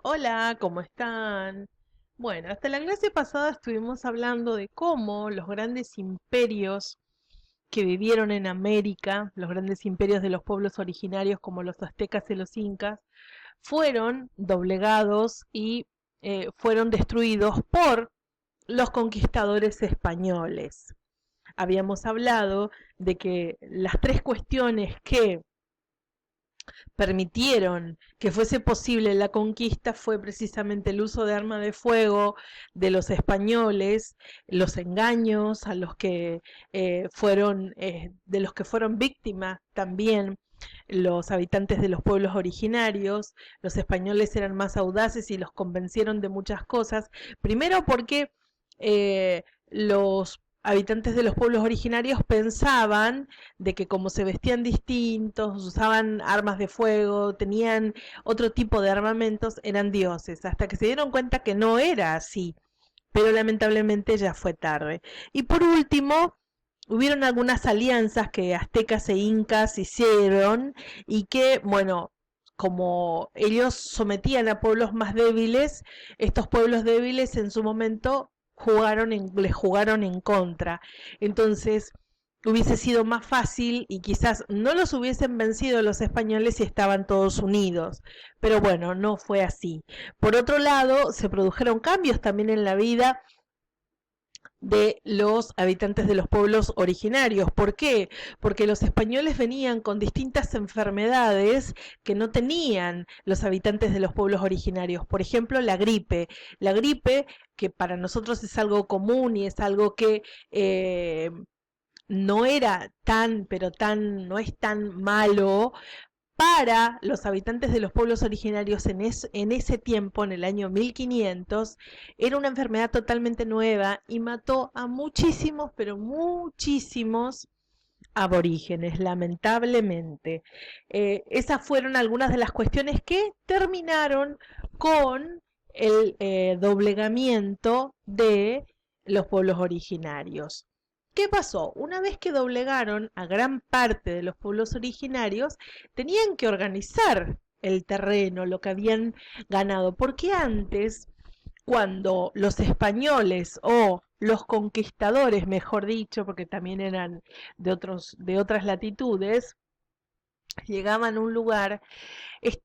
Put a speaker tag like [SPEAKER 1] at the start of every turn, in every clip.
[SPEAKER 1] Hola, ¿cómo están? Bueno, hasta la clase pasada estuvimos hablando de cómo los grandes imperios que vivieron en América, los grandes imperios de los pueblos originarios como los aztecas y los incas, fueron doblegados y fueron destruidos por los conquistadores españoles. Habíamos hablado de que las tres cuestiones que permitieron que fuese posible la conquista fue precisamente el uso de armas de fuego de los españoles, los engaños a los que de los que fueron víctimas también los habitantes de los pueblos originarios. Los españoles eran más audaces y los convencieron de muchas cosas. Primero porque los habitantes de los pueblos originarios pensaban de que como se vestían distintos, usaban armas de fuego, tenían otro tipo de armamentos, eran dioses, hasta que se dieron cuenta que no era así, pero lamentablemente ya fue tarde. Y por último, hubieron algunas alianzas que aztecas e incas hicieron y que, bueno, como ellos sometían a pueblos más débiles, estos pueblos débiles en su momento les jugaron en contra. Entonces, hubiese sido más fácil y quizás no los hubiesen vencido los españoles si estaban todos unidos. Pero bueno, no fue así. Por otro lado, se produjeron cambios también en la vida de los habitantes de los pueblos originarios. ¿Por qué? Porque los españoles venían con distintas enfermedades que no tenían los habitantes de los pueblos originarios. Por ejemplo, la gripe. La gripe, que para nosotros es algo común y es algo que no era tan, pero tan, no es tan malo. Para los habitantes de los pueblos originarios en ese tiempo, en el año 1500, era una enfermedad totalmente nueva y mató a muchísimos, pero muchísimos aborígenes, lamentablemente. Esas fueron algunas de las cuestiones que terminaron con el doblegamiento de los pueblos originarios. ¿Qué pasó? Una vez que doblegaron a gran parte de los pueblos originarios, tenían que organizar el terreno, lo que habían ganado, porque antes, cuando los españoles o los conquistadores, mejor dicho, porque también eran de otras latitudes, llegaban a un lugar,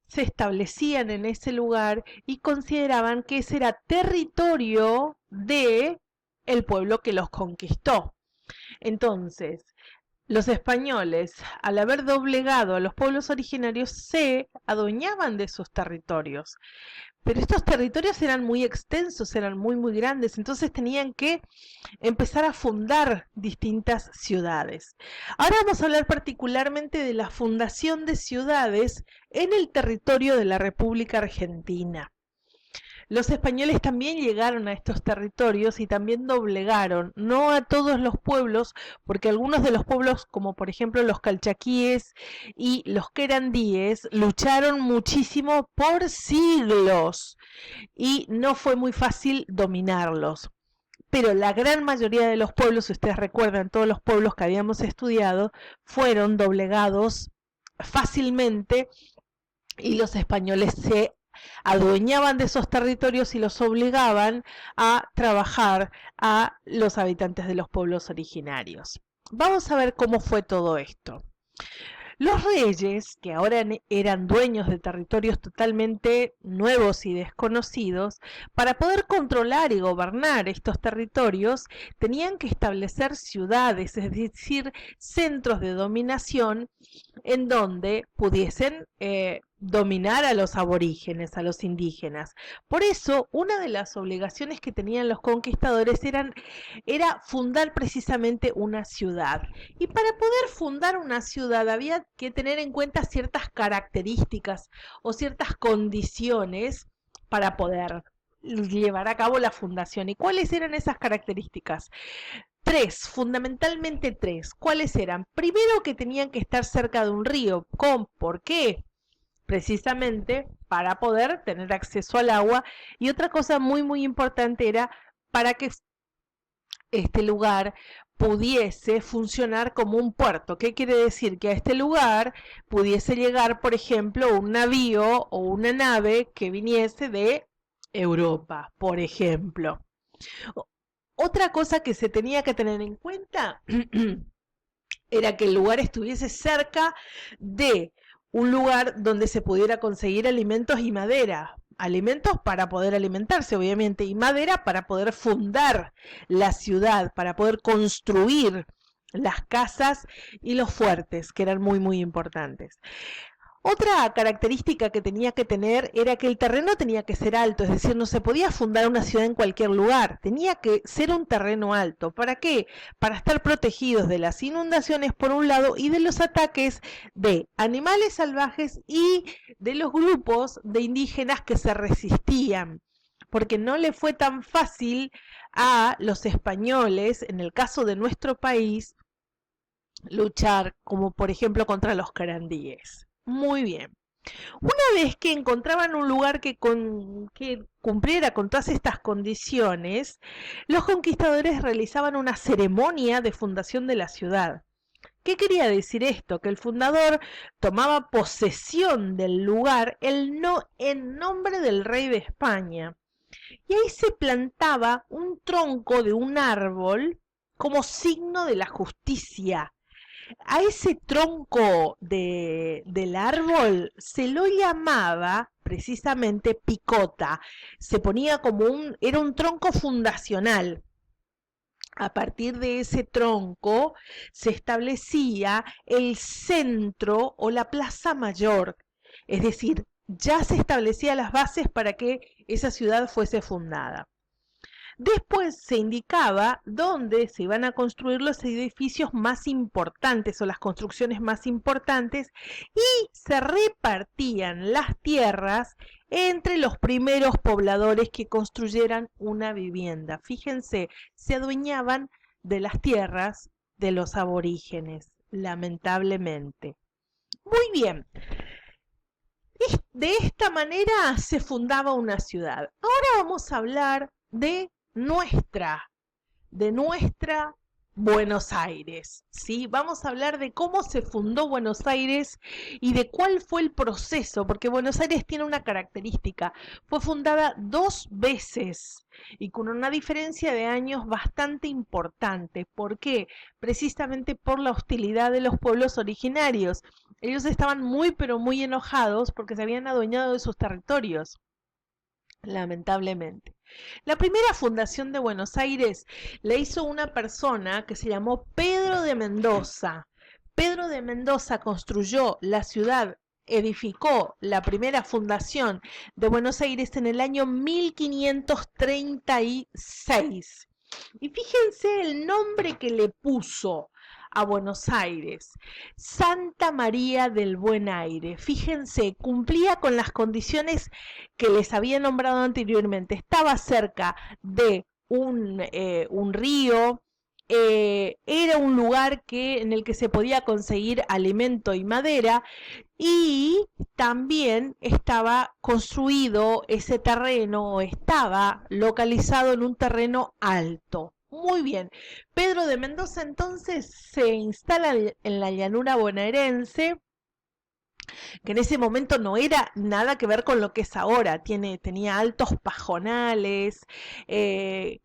[SPEAKER 1] se establecían en ese lugar y consideraban que ese era territorio de el pueblo que los conquistó. Entonces, los españoles, al haber doblegado a los pueblos originarios, se adueñaban de sus territorios. Pero estos territorios eran muy extensos, eran muy grandes, entonces tenían que empezar a fundar distintas ciudades. Ahora vamos a hablar particularmente de la fundación de ciudades en el territorio de la República Argentina. Los españoles también llegaron a estos territorios y también doblegaron, no a todos los pueblos, porque algunos de los pueblos, como por ejemplo los calchaquíes y los querandíes, lucharon muchísimo por siglos y no fue muy fácil dominarlos. Pero la gran mayoría de los pueblos, si ustedes recuerdan, todos los pueblos que habíamos estudiado, fueron doblegados fácilmente y los españoles se adueñaban de esos territorios y los obligaban a trabajar a los habitantes de los pueblos originarios. Vamos a ver cómo fue todo esto. Los reyes, que ahora eran dueños de territorios totalmente nuevos y desconocidos, para poder controlar y gobernar estos territorios, tenían que establecer ciudades, es decir, centros de dominación en donde pudiesen dominar a los aborígenes, a los indígenas. Por eso, una de las obligaciones que tenían los conquistadores era fundar precisamente una ciudad. Y para poder fundar una ciudad había que tener en cuenta ciertas características o ciertas condiciones para poder llevar a cabo la fundación. ¿Y cuáles eran esas características? Tres, fundamentalmente tres. ¿Cuáles eran? Primero, que tenían que estar cerca de un río. ¿Por qué? Precisamente para poder tener acceso al agua. Y otra cosa muy importante era para que este lugar pudiese funcionar como un puerto. ¿Qué quiere decir? Que a este lugar pudiese llegar, por ejemplo, un navío o una nave que viniese de Europa, por ejemplo. Otra cosa que se tenía que tener en cuenta era que el lugar estuviese cerca de un lugar donde se pudiera conseguir alimentos y madera. Alimentos para poder alimentarse, obviamente, y madera para poder fundar la ciudad, para poder construir las casas y los fuertes, que eran muy, muy importantes. Otra característica que tenía que tener era que el terreno tenía que ser alto, es decir, no se podía fundar una ciudad en cualquier lugar, tenía que ser un terreno alto. ¿Para qué? Para estar protegidos de las inundaciones por un lado y de los ataques de animales salvajes y de los grupos de indígenas que se resistían, porque no le fue tan fácil a los españoles, en el caso de nuestro país, luchar como por ejemplo contra los carandíes. Muy bien. Una vez que encontraban un lugar que cumpliera con todas estas condiciones, los conquistadores realizaban una ceremonia de fundación de la ciudad. ¿Qué quería decir esto? Que el fundador tomaba posesión del lugar en nombre del rey de España. Y ahí se plantaba un tronco de un árbol como signo de la justicia. A ese tronco del árbol se lo llamaba precisamente picota. Se ponía como era un tronco fundacional. A partir de ese tronco se establecía el centro o la plaza mayor. Es decir, ya se establecían las bases para que esa ciudad fuese fundada. Después se indicaba dónde se iban a construir los edificios más importantes o las construcciones más importantes y se repartían las tierras entre los primeros pobladores que construyeran una vivienda. Fíjense, se adueñaban de las tierras de los aborígenes, lamentablemente. Muy bien. De esta manera se fundaba una ciudad. Ahora vamos a hablar de nuestra Buenos Aires, ¿sí? Vamos a hablar de cómo se fundó Buenos Aires y de cuál fue el proceso, porque Buenos Aires tiene una característica, fue fundada 2 veces y con una diferencia de años bastante importante. ¿Por qué? Precisamente por la hostilidad de los pueblos originarios. Ellos estaban muy pero muy enojados porque se habían adueñado de sus territorios, lamentablemente. La primera fundación de Buenos Aires la hizo una persona que se llamó Pedro de Mendoza. Pedro de Mendoza construyó la ciudad, edificó la primera fundación de Buenos Aires en el año 1536. Y fíjense el nombre que le puso a Buenos Aires, Santa María del Buen Aire. Fíjense, cumplía con las condiciones que les había nombrado anteriormente. Estaba cerca de un río, era un lugar en el que se podía conseguir alimento y madera, y también estaba construido ese terreno, o estaba localizado en un terreno alto. Muy bien, Pedro de Mendoza entonces se instala en la llanura bonaerense, que en ese momento no era nada que ver con lo que es ahora. Tenía altos pajonales,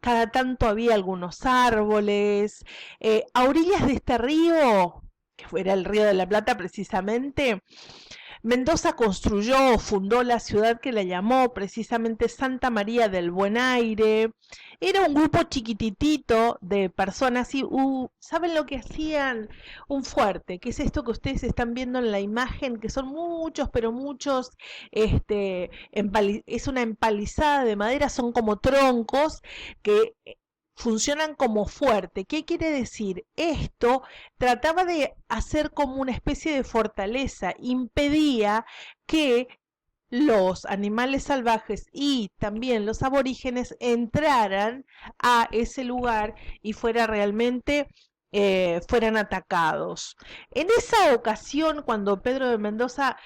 [SPEAKER 1] cada tanto había algunos árboles. A orillas de este río, que era el Río de la Plata precisamente, Mendoza construyó o fundó la ciudad que la llamó precisamente Santa María del Buen Aire. Era un grupo chiquititito de personas y ¿saben lo que hacían? Un fuerte, que es esto que ustedes están viendo en la imagen, que son muchos, pero muchos, es una empalizada de madera, son como troncos que funcionan como fuerte. ¿Qué quiere decir? Esto trataba de hacer como una especie de fortaleza, impedía que los animales salvajes y también los aborígenes entraran a ese lugar y fueran atacados. En esa ocasión, cuando Pedro de Mendoza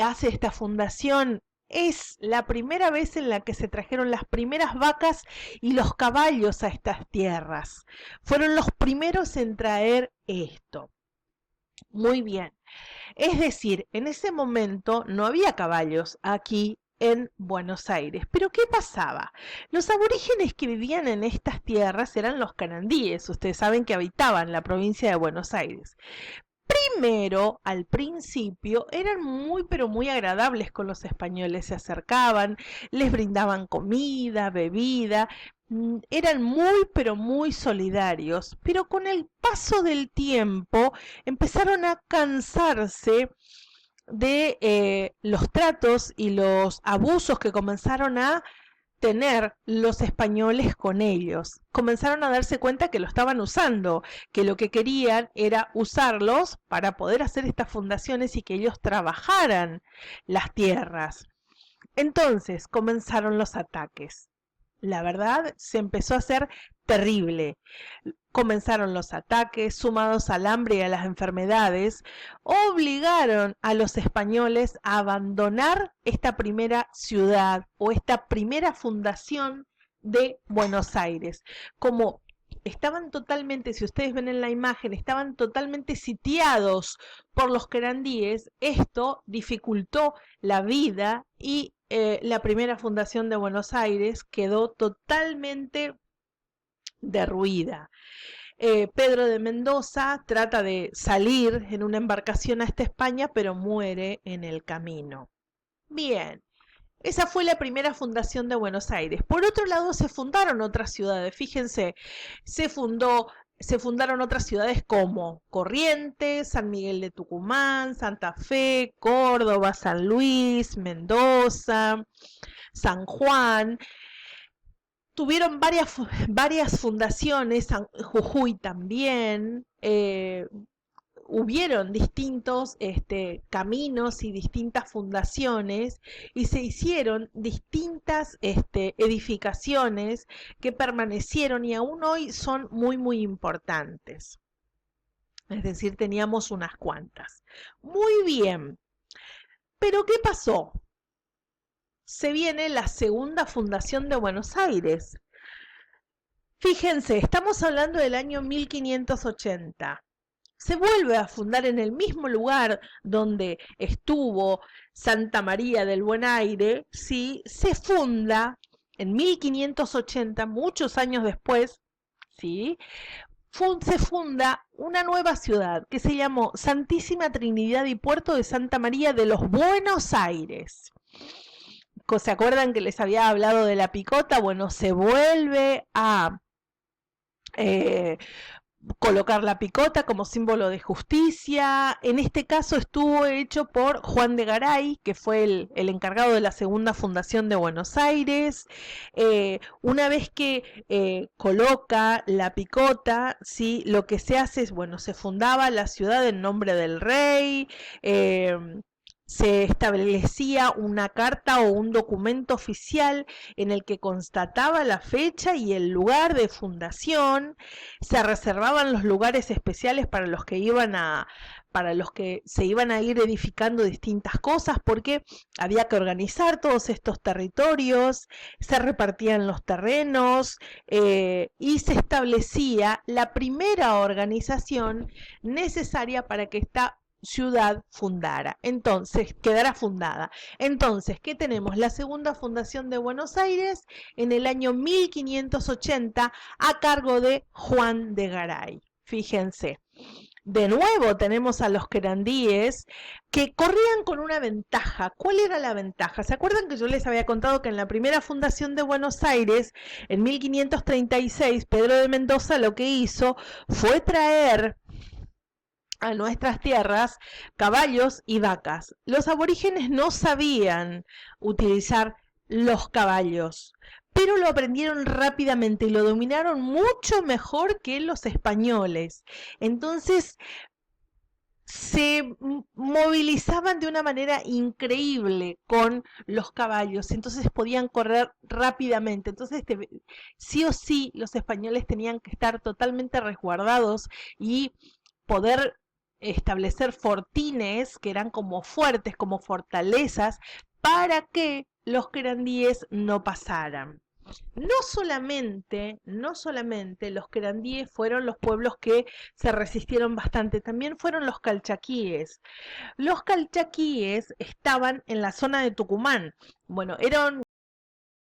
[SPEAKER 1] hace esta fundación es la primera vez en la que se trajeron las primeras vacas y los caballos a estas tierras. Fueron los primeros en traer esto. Muy bien. Es decir, en ese momento no había caballos aquí en Buenos Aires. Pero ¿qué pasaba? Los aborígenes que vivían en estas tierras eran los canandíes. Ustedes saben que habitaban la provincia de Buenos Aires. Primero, al principio, eran muy pero muy agradables con los españoles, se acercaban, les brindaban comida, bebida, eran muy pero muy solidarios, pero con el paso del tiempo empezaron a cansarse de los tratos y los abusos que comenzaron a tener los españoles con ellos. Comenzaron a darse cuenta que lo estaban usando, que lo que querían era usarlos para poder hacer estas fundaciones y que ellos trabajaran las tierras. Entonces comenzaron los ataques. La verdad, se empezó a hacer terrible. Comenzaron los ataques, sumados al hambre y a las enfermedades, obligaron a los españoles a abandonar esta primera ciudad o esta primera fundación de Buenos Aires. Como estaban totalmente, si ustedes ven en la imagen, estaban totalmente sitiados por los querandíes, esto dificultó la vida y la primera fundación de Buenos Aires quedó totalmente derruida. Pedro de Mendoza trata de salir en una embarcación hasta España, pero muere en el camino. Bien, esa fue la primera fundación de Buenos Aires. Por otro lado, se fundaron otras ciudades. Fíjense, se fundaron otras ciudades como Corrientes, San Miguel de Tucumán, Santa Fe, Córdoba, San Luis, Mendoza, San Juan. Tuvieron varias fundaciones, Jujuy también, hubieron distintos caminos y distintas fundaciones y se hicieron distintas edificaciones que permanecieron y aún hoy son muy muy importantes. Es decir, teníamos unas cuantas. Muy bien, pero ¿qué pasó? Se viene la segunda fundación de Buenos Aires. Fíjense, estamos hablando del año 1580. Se vuelve a fundar en el mismo lugar donde estuvo Santa María del Buen Aire, ¿sí? Se funda en 1580, muchos años después, ¿sí? Se funda una nueva ciudad que se llamó Santísima Trinidad y Puerto de Santa María de los Buenos Aires. ¿Se acuerdan que les había hablado de la picota? Bueno, se vuelve a colocar la picota como símbolo de justicia. En este caso estuvo hecho por Juan de Garay, que fue el encargado de la segunda fundación de Buenos Aires. Una vez que coloca la picota, ¿sí? Lo que se hace es, bueno, se fundaba la ciudad en nombre del rey, se establecía una carta o un documento oficial en el que constataba la fecha y el lugar de fundación, se reservaban los lugares especiales para los que se iban a ir edificando distintas cosas, porque había que organizar todos estos territorios, se repartían los terrenos y se establecía la primera organización necesaria para que esta ciudad quedará fundada. Entonces, ¿qué tenemos? La segunda fundación de Buenos Aires en el año 1580 a cargo de Juan de Garay. Fíjense. De nuevo tenemos a los querandíes que corrían con una ventaja. ¿Cuál era la ventaja? ¿Se acuerdan que yo les había contado que en la primera fundación de Buenos Aires, en 1536, Pedro de Mendoza lo que hizo fue traer a nuestras tierras caballos y vacas? Los aborígenes no sabían utilizar los caballos, pero lo aprendieron rápidamente y lo dominaron mucho mejor que los españoles. Entonces se movilizaban de una manera increíble con los caballos, entonces podían correr rápidamente. Entonces sí o sí los españoles tenían que estar totalmente resguardados y poder establecer fortines que eran como fuertes, como fortalezas, para que los querandíes no pasaran. No solamente los querandíes fueron los pueblos que se resistieron bastante, también fueron los calchaquíes. Los calchaquíes estaban en la zona de Tucumán. Bueno, eran